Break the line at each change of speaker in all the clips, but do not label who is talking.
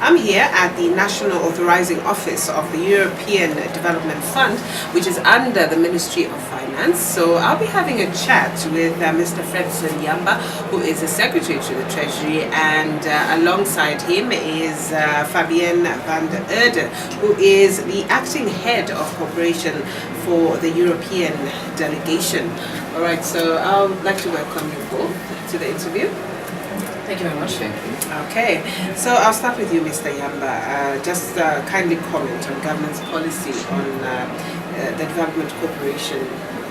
I'm here at the National Authorizing Office of the European Development Fund, which is under the Ministry of Finance. So I'll be having a chat with Mr. Fredson Yamba, who is the Secretary to the Treasury, and alongside him is Fabienne van der Erde, who is the Acting Head of Cooperation for the European Delegation. All right, so I would like to welcome you both to the interview.
Thank you very much. Thank you.
Okay, so I'll start with you, Mr. Yamba. Just kindly comment on government's policy on the development cooperation,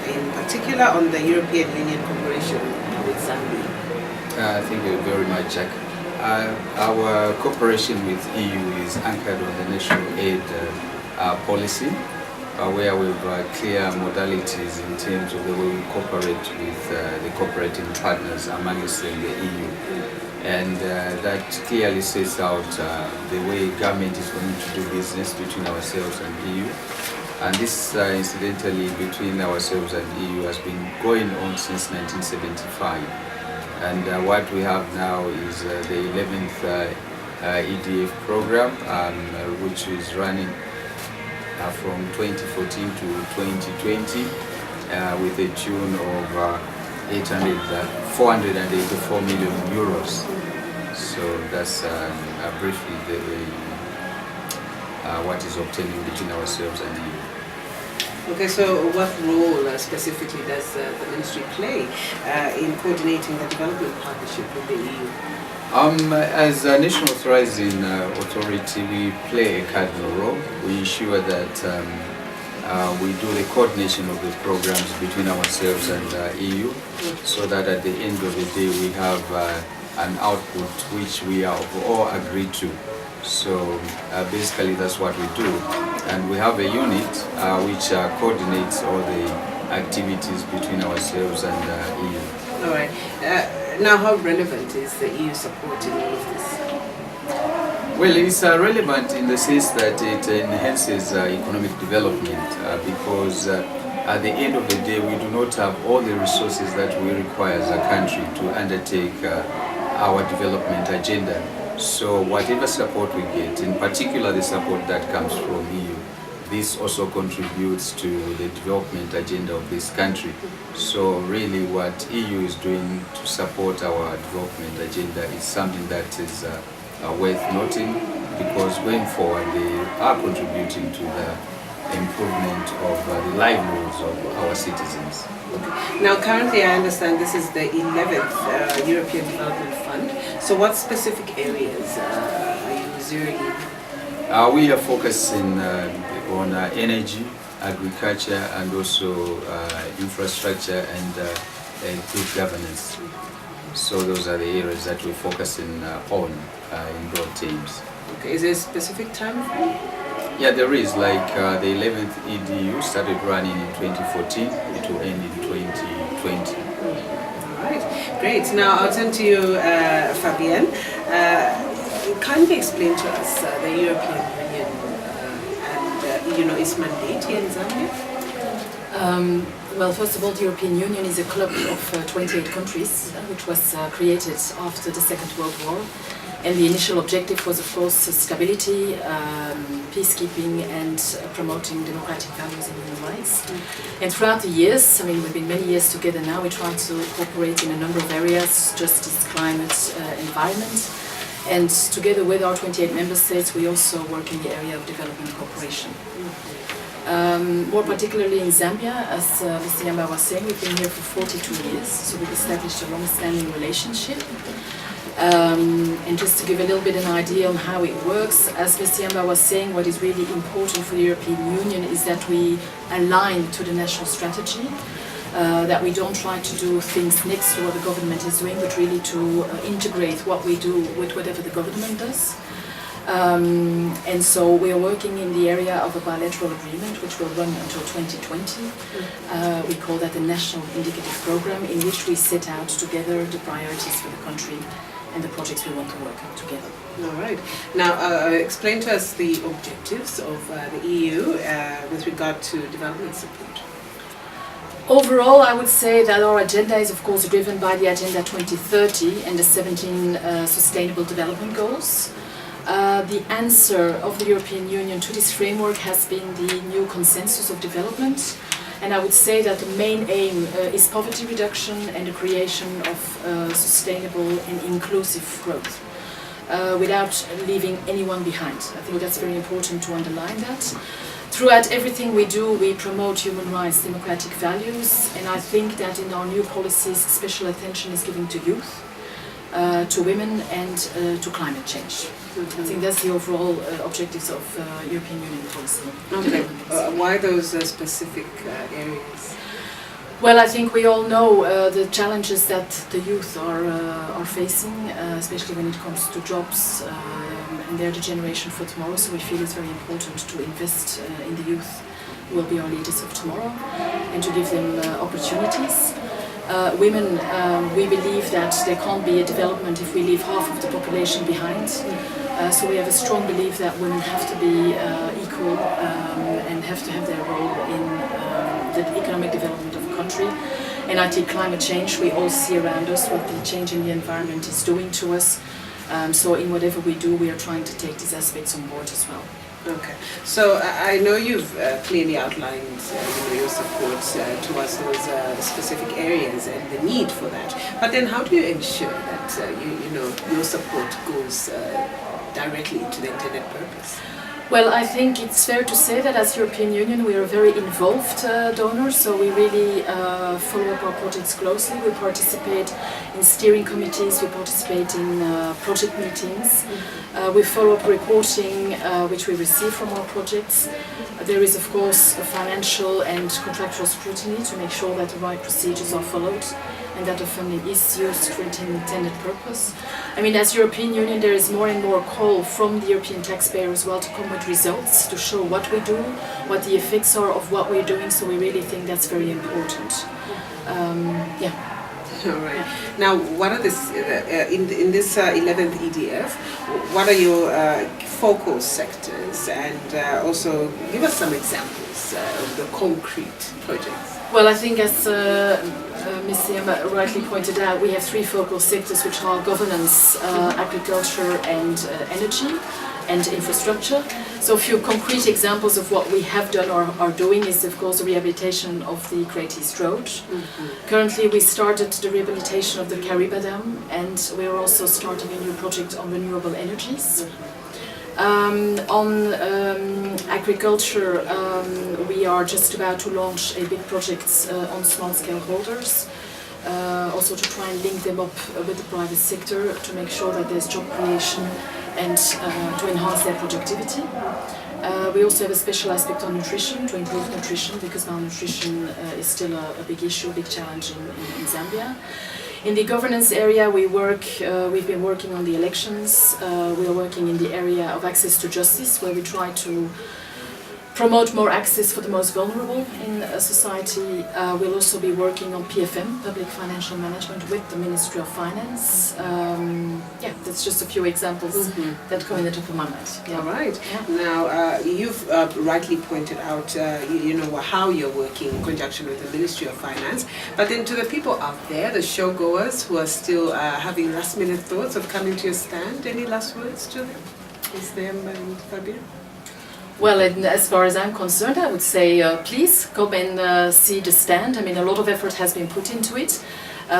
in particular on the European Union cooperation with Zambia.
Thank you very much, Jack. Our cooperation with EU is anchored on the national aid policy, where we have clear modalities in terms of the way we cooperate with the cooperating partners among us in the EU. And that clearly sets out the way government is going to do business between ourselves and EU. And this, incidentally, between ourselves and EU has been going on since 1975. And what we have now is the 11th EDF program, which is running from 2014 to 2020 with a tune of 484 million euros. So that's briefly what is obtaining between ourselves and EU.
Okay, so what role specifically does the ministry play in coordinating the development partnership with the EU?
As a national authorizing authority, we play a cardinal role. We ensure that we do the coordination of the programs between ourselves and EU, so that at the end of the day we have an output which we are all agreed to. So basically that's what we do, and we have a unit which coordinates all the activities between ourselves and EU.
All right. Now, how relevant is the EU support in all of this?
Well, it's relevant in the sense that it enhances economic development because at the end of the day we do not have all the resources that we require as a country to undertake our development agenda. So whatever support we get, in particular the support that comes from EU, this also contributes to the development agenda of this country. So really what EU is doing to support our development agenda is something that is worth noting, because going forward they are contributing to the improvement of the livelihoods of our citizens.
Now, currently, I understand this is the 11th European Development Fund. So, what specific areas are you zeroing in?
We are focusing on energy, agriculture, and also infrastructure and good governance. So those are the areas that we're focusing on in broad terms.
Okay, is there a specific time frame?
Yeah, there is. Like the 11th EDU started running in 2014. It will end in 2020.
All right, great. Now I'll turn to you, Fabienne. Kindly explain to us the European Union and its mandate here in Zambia.
Well, first of all, the European Union is a club of 28 countries, which was created after the Second World War. And the initial objective was, of course, stability, peacekeeping, and promoting democratic values and human rights. And throughout the years, I mean, we've been many years together now, we try to cooperate in a number of areas: justice, climate, environment. And together with our 28 member states, we also work in the area of development cooperation. More particularly in Zambia, as Mr. Yamba was saying, we've been here for 42 years, so we've established a long-standing relationship. And just to give a little bit an idea on how it works, as Mr. Yamba was saying, what is really important for the European Union is that we align to the national strategy, that we don't try to do things next to what the government is doing, but really to integrate what we do with whatever the government does. And so we are working in the area of a bilateral agreement which will run until 2020. We call that the National Indicative Program, in which we set out together the priorities for the country and the projects we want to work on together.
All right. Now, explain to us the objectives of the EU with regard to development support.
Overall, I would say that our agenda is, of course, driven by the Agenda 2030 and the 17 Sustainable Development Goals. The answer of the European Union to this framework has been the new consensus of development, and I would say that the main aim is poverty reduction and the creation of sustainable and inclusive growth without leaving anyone behind. I think that's very important to underline that. Throughout everything we do, we promote human rights, democratic values, and I think that in our new policies, special attention is given to youth, to women, and to climate change. I think that's the overall objectives of European Union policy.
Okay. Why those specific areas?
Well, I think we all know the challenges that the youth are facing, especially when it comes to jobs, and they're the generation for tomorrow. So we feel it's very important to invest in the youth, who will be our leaders of tomorrow, and to give them opportunities. Women, we believe that there can't be a development if we leave half of the population behind. So we have a strong belief that women have to be equal and have to have their role in the economic development of a country. And I think climate change, we all see around us what the change in the environment is doing to us. So in whatever we do, we are trying to take these aspects on board as well.
Okay, so I know you've clearly outlined your support towards those specific areas and the need for that. But then, how do you ensure that your support goes directly to the intended purpose?
Well, I think it's fair to say that as European Union we are a very involved donor, so we really follow up our projects closely. We participate in steering committees, we participate in project meetings, we follow up reporting which we receive from our projects. There is of course a financial and contractual scrutiny to make sure that the right procedures are followed and that the funding is used for its intended purpose. I mean, as European Union, there is more and more call from the European taxpayer as well to come with results, to show what we do, what the effects are of what we're doing, so we really think that's very important. Yeah.
All right. Now, what are this in this 11th EDF? What are your focal sectors, and also give us some examples of the concrete projects?
Well, I think as Ms. Yamba rightly pointed out, we have three focal sectors, which are governance, agriculture, and energy and infrastructure. So a few concrete examples of what we have done or are doing is, of course, the rehabilitation of the Great East Road. Currently, we started the rehabilitation of the Kariba Dam, and we are also starting a new project on renewable energies. On agriculture, we are just about to launch a big project on small-scale holders, also to try and link them up with the private sector to make sure that there's job creation and to enhance their productivity. We also have a special aspect on nutrition, to improve nutrition, because malnutrition is still a big issue, a big challenge in Zambia. In the governance area, we've been working on the elections. We are working in the area of access to justice, where we try to promote more access for the most vulnerable in society. We'll also be working on PFM, Public Financial Management, with the Ministry of Finance. Yeah, that's just a few examples that come in the top of my mind. Yeah.
All right.
Yeah.
Now, you've rightly pointed out, you know, how you're working in conjunction with the Ministry of Finance. But then to the people out there, the showgoers who are still having last-minute thoughts of coming to your stand, any last words to them? Is there, Fabian?
Well, as far as I'm concerned, I would say please come and see the stand. I mean, a lot of effort has been put into it.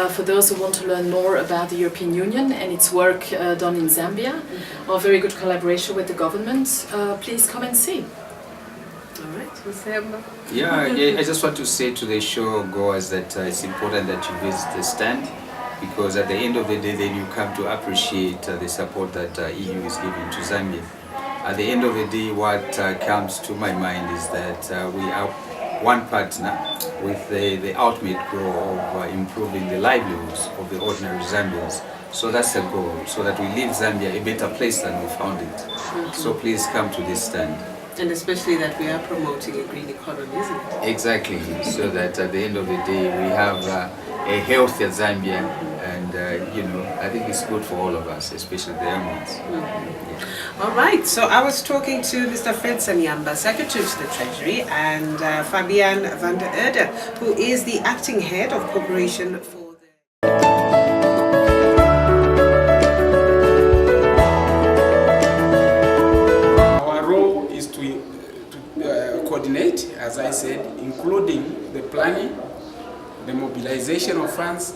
For those who want to learn more about the European Union and its work done in Zambia, or very good collaboration with the government, please come and see.
All right. Mr.
Yeah, I just want to say to the show goers that it's important that you visit the stand, because at the end of the day, then you come to appreciate the support that EU is giving to Zambia. At the end of the day, what comes to my mind is that we are one partner with the ultimate goal of improving the livelihoods of the ordinary Zambians. So that's the goal, so that we leave Zambia a better place than we found it. So please come to this stand.
And especially that we are promoting a green economy, isn't it?
Exactly, so that at the end of the day we have a healthier Zambia, and you know, I think it's good for all of us, especially the young ones.
All right, so I was talking to Mr. Fredson Yamba, Secretary to the Treasury, and Fabian van der Erde, who is the acting head of cooperation for the...
Our role is to coordinate, as I said, including the planning, the mobilization of funds,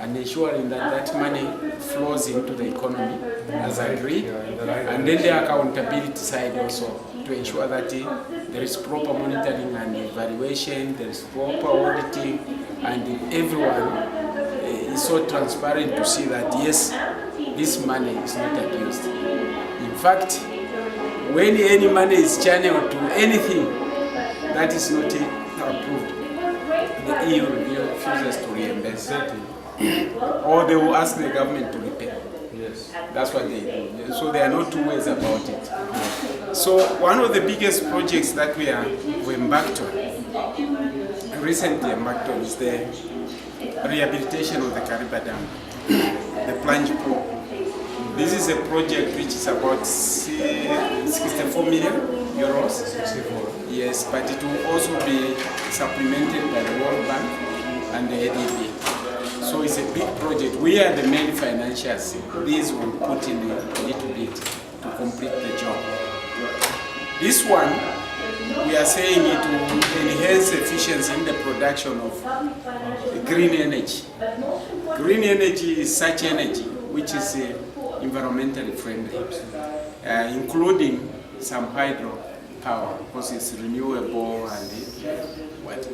and ensuring that that money flows into the economy as agreed, and then the accountability side also, to ensure that there is proper monitoring and evaluation, there is proper auditing, and everyone is so transparent to see that yes, this money is not abused. In fact, when any money is channeled to anything that is not approved, the EU refuses to reimburse it. Or they will ask the government to repay. Yes. That's what they do. So there are no two ways about it. So one of the biggest projects that we embarked on, recently embarked on, is the rehabilitation of the Kariba Dam, the plunge pool. This is a project which is about 64 million euros. 64. Yes, but it will also be supplemented by the World Bank and the ADB. So it's a big project. We are the main financiers. These will put in a little bit to complete the job. This one, we are saying it will enhance efficiency in the production of green energy. Green energy is such energy which is environmentally friendly, including some hydro power, because it's renewable and what.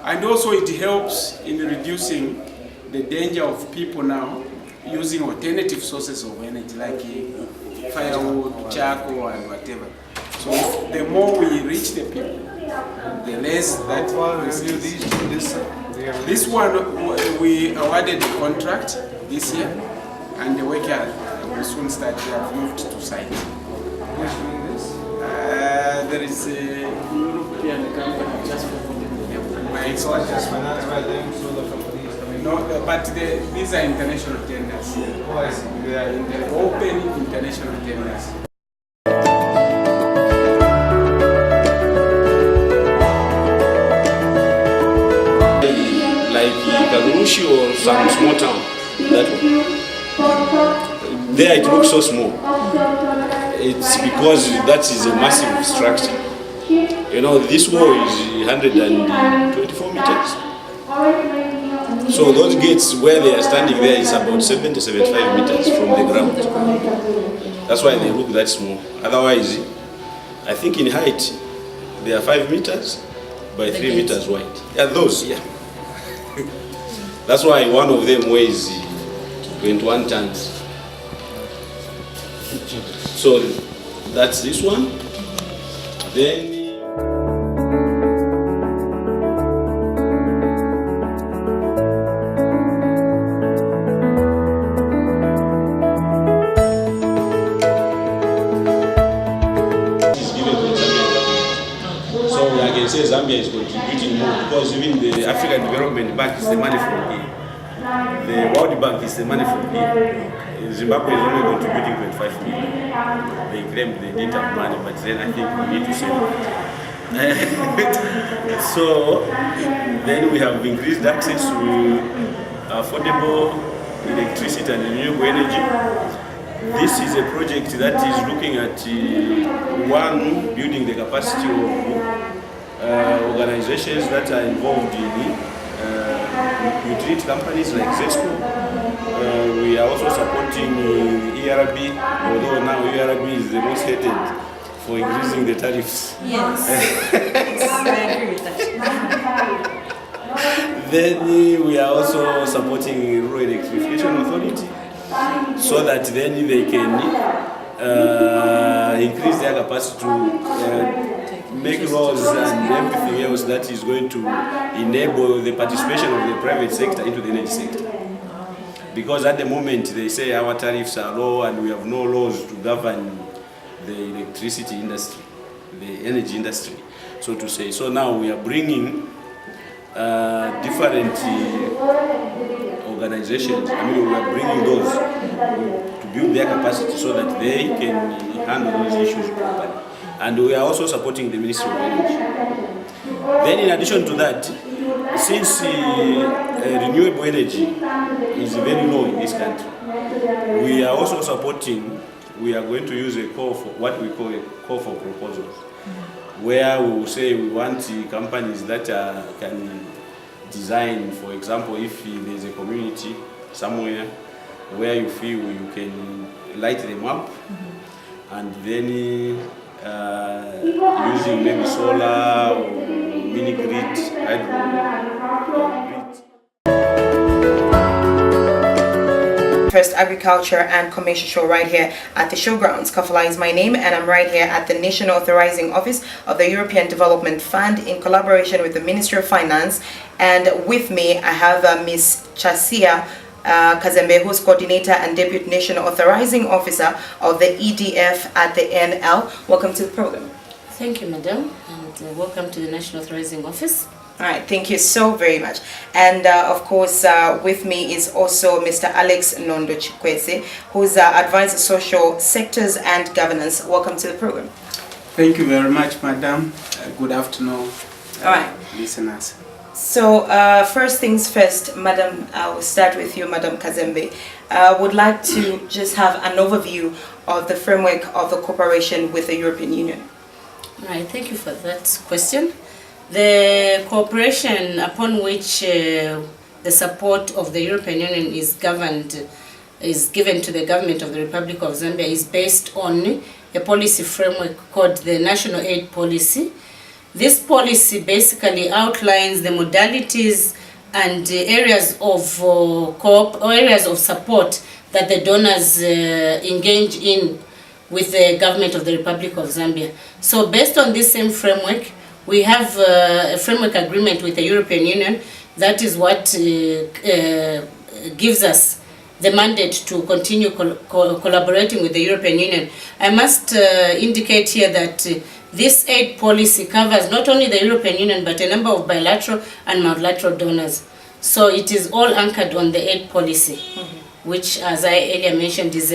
And also it helps in reducing the danger of people now using alternative sources of energy like firewood, charcoal and whatever. So the more we reach the people, the less that this one we awarded the contract this year, and the worker will soon start. They have moved to site. Who is doing this? There is a European company just for putting the name. It's not just financed by them, so the company is coming. No, but these are international tenders. Oh, I see. They are open international tenders.
Like Kagurushi or some small town, that one. There it looks so small. It's because that is a massive structure. You know, this wall is 124 meters. So those gates where they are standing there is about 70-75 meters from the ground. That's why they look that small. Otherwise, I think in height, they are 5 meters by 3 meters wide. Yeah, those, yeah. That's why one of them weighs 21 tons. So that's this one. Then say Zambia is contributing more because even the African Development Bank is the money from here. The World Bank is the money from here. Zimbabwe is only contributing 25 million. They claim they didn't have money, but then I think we need to say that. So then we have increased access to affordable electricity and renewable energy. This is a project that is looking at one, building the capacity of organizations that are involved in utility companies like ZESCO. We are also supporting ERB, although now ERB is the most hated for increasing the tariffs.
Yes, I agree with that.
Then we are also supporting Rural Electrification Authority so that then they can increase their capacity to make laws and everything else that is going to enable the participation of the private sector into the energy sector. Because at the moment they say our tariffs are low and we have no laws to govern the electricity industry, the energy industry, so to say. So now we are bringing different organizations, I mean we are bringing those to build their capacity so that they can handle these issues properly. And we are also supporting the Ministry of Energy. Then in addition to that, since renewable energy is very low in this country, we are also supporting, we are going to use a call for what we call a call for proposals, where we will say we want companies that can design, for example, if there's a community somewhere where you feel you can light them up, and then using maybe solar or mini grid, hydro grid.
First Agriculture and Commercial Show right here at the showgrounds. Kafala is my name and I'm right here at the National Authorizing Office of the European Development Fund in collaboration with the Ministry of Finance, and with me I have Ms. Chasia Kazembe, who's Coordinator and Deputy National Authorizing Officer of the EDF at the NL. Welcome to the program.
Thank you, Madam, and welcome to the National Authorizing Office.
All right, thank you so very much. And of course, with me is also Mr. Alex Nondo Chikwese, who's Advisor Social Sectors and Governance. Welcome to the program.
Thank you very much, Madam. Good afternoon,
all right,
listeners.
So first things first, Madam, I will start with you, Madam Kazembe. Would like to just have an overview of the framework of the cooperation with the European Union.
All right, thank you for that question. The cooperation upon which the support of the European Union is given to the government of the Republic of Zambia is based on a policy framework called the National Aid Policy. This policy basically outlines the modalities and areas of areas of support that the donors engage in with the government of the Republic of Zambia. So based on this same framework, we have a framework agreement with the European Union. That is what gives us the mandate to continue collaborating with the European Union. I must indicate here that this aid policy covers not only the European Union but a number of bilateral and multilateral donors. So it is all anchored on the aid policy, which, as I earlier mentioned, is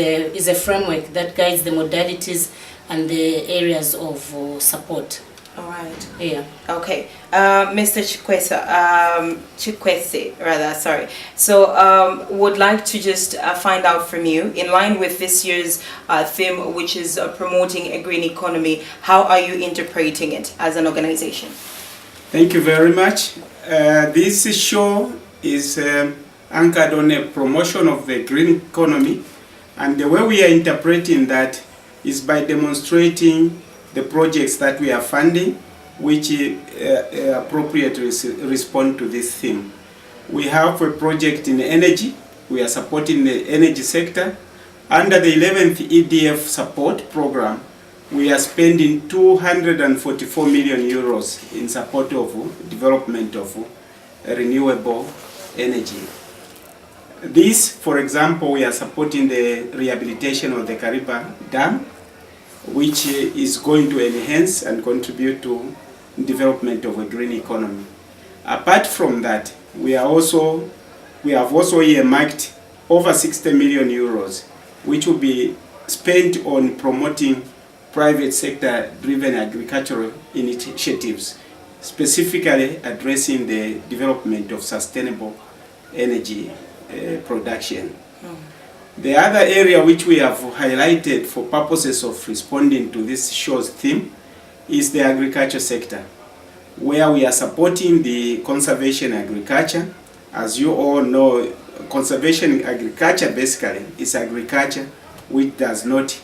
a framework that guides the modalities and the areas of support.
All right.
Yeah.
Okay. Mr. Chikwese, sorry. So would like to just find out from you, in line with this year's theme, which is promoting a green economy, how are you interpreting it as an organization?
Thank you very much. This show is anchored on a promotion of the green economy, and the way we are interpreting that is by demonstrating the projects that we are funding, which appropriately respond to this theme. We have a project in energy. We are supporting the energy sector. Under the 11th EDF support program, we are spending 244 million euros in support of development of renewable energy. This, for example, we are supporting the rehabilitation of the Kariba Dam, which is going to enhance and contribute to development of a green economy. Apart from that, we have also earmarked over 60 million euros, which will be spent on promoting private sector driven agricultural initiatives, specifically addressing the development of sustainable energy production. The other area which we have highlighted for purposes of responding to this show's theme is the agriculture sector, where we are supporting the conservation agriculture. As you all know, conservation agriculture basically is agriculture which does not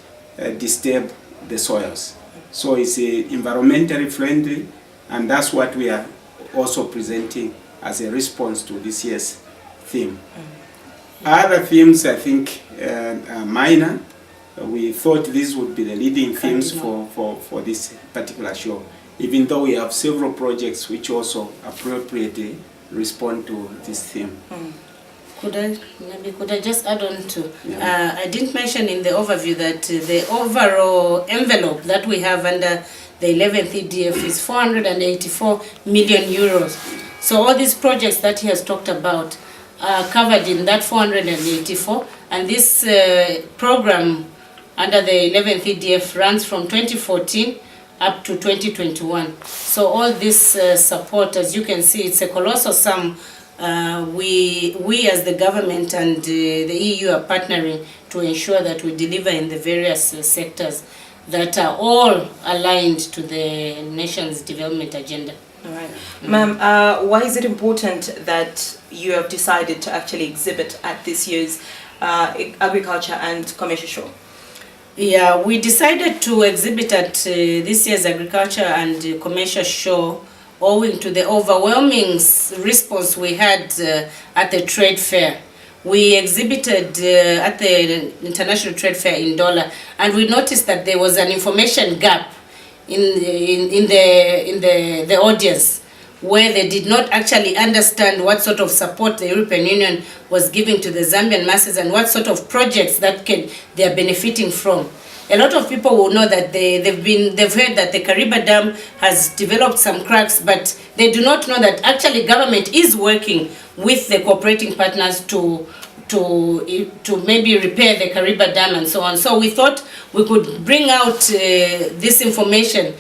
disturb the soils. So it's environmentally friendly, and that's what we are also presenting as a response to this year's theme. Other themes, I think, are minor. We thought these would be the leading themes for this particular show, even though we have several projects which also appropriately respond to this theme.
Could I just add on to, I didn't mention in the overview that the overall envelope that we have under the 11th EDF is 484 million euros. So all these projects that he has talked about are covered in that 484, and this program under the 11th EDF runs from 2014 up to 2021. So all this support, as you can see, it's a colossal sum. We as the government and the EU are partnering to ensure that we deliver in the various sectors that are all aligned to the nation's development agenda.
All right. Ma'am, why is it important that you have decided to actually exhibit at this year's Agriculture and Commercial Show?
Yeah, we decided to exhibit at this year's Agriculture and Commercial Show owing to the overwhelming response we had at the trade fair. We exhibited at the International Trade Fair in Douala, and we noticed that there was an information gap in the audience, where they did not actually understand what sort of support the European Union was giving to the Zambian masses and what sort of projects that they are benefiting from. A lot of people will know that they've heard that the Kariba Dam has developed some cracks, but they do not know that actually government is working with the cooperating partners to maybe repair the Kariba Dam and so on. So we thought we could bring out this information.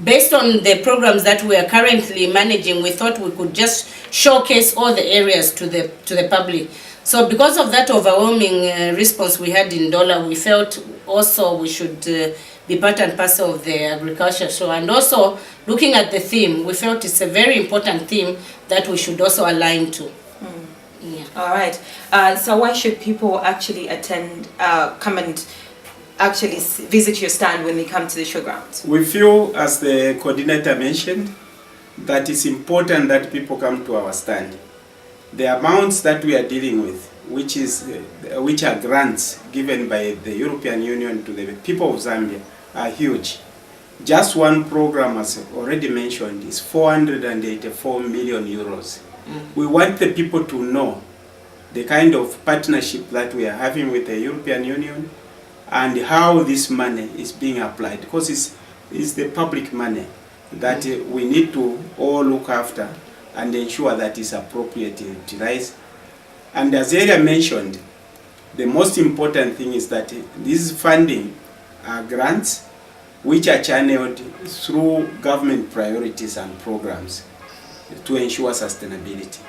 Based on the programs that we are currently managing, we thought we could just showcase all the areas to the public. So because of that overwhelming response we had in Douala, we felt also we should be part and parcel of the agriculture show. And also, looking at the theme, we felt it's a very important theme that we should also align to. Yeah.
All right. So why should people actually attend, come and actually visit your stand when they come to the showgrounds?
We feel, as the coordinator mentioned, that it's important that people come to our stand. The amounts that we are dealing with, which are grants given by the European Union to the people of Zambia, are huge. Just one program, as already mentioned, is 484 million euros. We want the people to know the kind of partnership that we are having with the European Union and how this money is being applied, because it's the public money that we need to all look after and ensure that it's appropriately utilized. And as earlier mentioned, the most important thing is that this funding are grants which are channeled through government priorities and programs to ensure sustainability.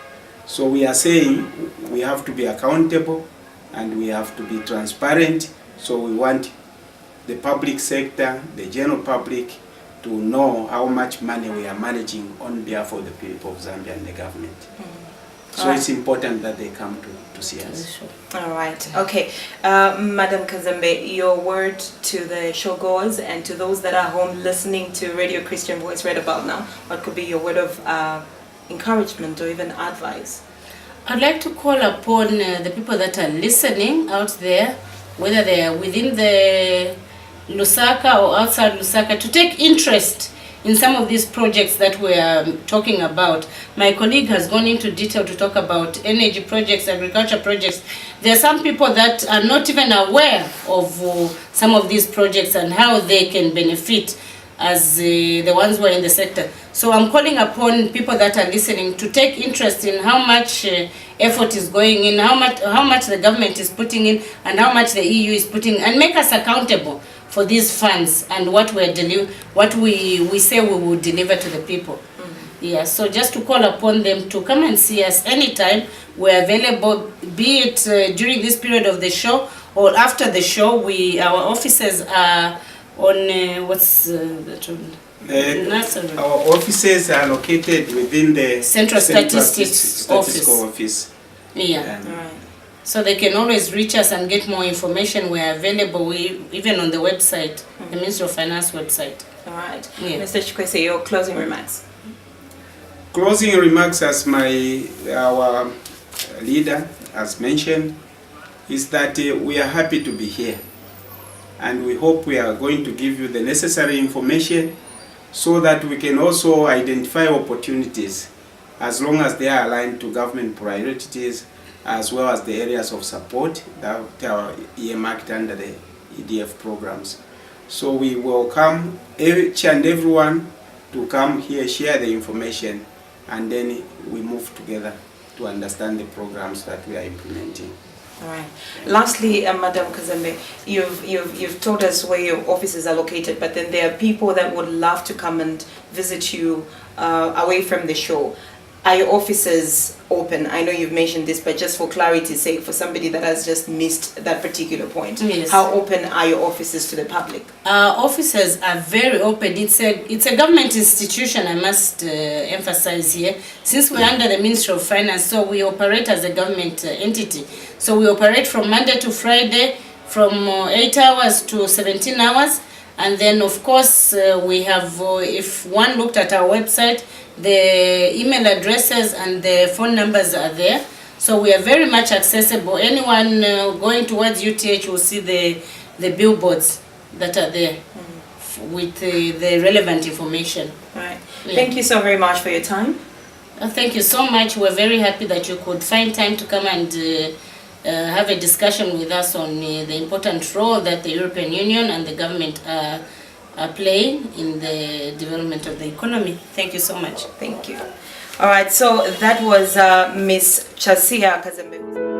So we are saying we have to be accountable and we have to be transparent. So we want the public sector, the general public, to know how much money we are managing on behalf of the people of Zambia and the government. So it's important that they come to
to see us.
All right. Okay. Madam Kazembe, your word to the showgoers and to those that are home listening to Radio Christian Voice right about now, what could be your word of encouragement or even advice?
I'd like to call upon the people that are listening out there, whether they are within the Lusaka or outside Lusaka, to take interest in some of these projects that we are talking about. My colleague has gone into detail to talk about energy projects, agriculture projects. There are some people that are not even aware of some of these projects and how they can benefit as the ones who are in the sector. So I'm calling upon people that are listening to take interest in how much effort is going in, how much the government is putting in, and how much the EU is putting, and make us accountable for these funds and what we say we will deliver to the people. Yeah, so just to call upon them to come and see us anytime. We're available, be it during this period of the show or after the show. Our offices are on what's that one?
Our offices are located within the
Central Statistics
Office.
Yeah.
All right.
So they can always reach us and get more information. We're available even on the website, the Ministry of Finance website.
All right.
Yeah.
Mr. Chikwese, your closing remarks.
Closing remarks, as our leader has mentioned, is that we are happy to be here, and we hope we are going to give you the necessary information so that we can also identify opportunities as long as they are aligned to government priorities, as well as the areas of support that are earmarked under the EDF programs. So we welcome each and everyone to come here, share the information, and then we move together to understand the programs that we are implementing.
All right. Lastly, Madam Kazembe, you've told us where your offices are located, but then there are people that would love to come and visit you away from the show. Are your offices open? I know you've mentioned this, but just for clarity's sake, for somebody that has just missed that particular point,
Yes.
How open are your offices to the public?
Our offices are very open. It's a government institution, I must emphasize here. Since we're under the Ministry of Finance, so we operate as a government entity. So we operate from Monday to Friday, from 8 hours to 17 hours. And then, of course, we have, if one looked at our website, the email addresses and the phone numbers are there. So we are very much accessible. Anyone going towards UTH will see the billboards that are there with the relevant information.
Right.
Yeah.
Thank you so very much for your time.
Thank you so much. We're very happy that you could find time to come and have a discussion with us on the important role that the European Union and the government are playing in the development of the economy. Thank you so much.
Thank you. All right, so that was Miss Chasia Kazembe.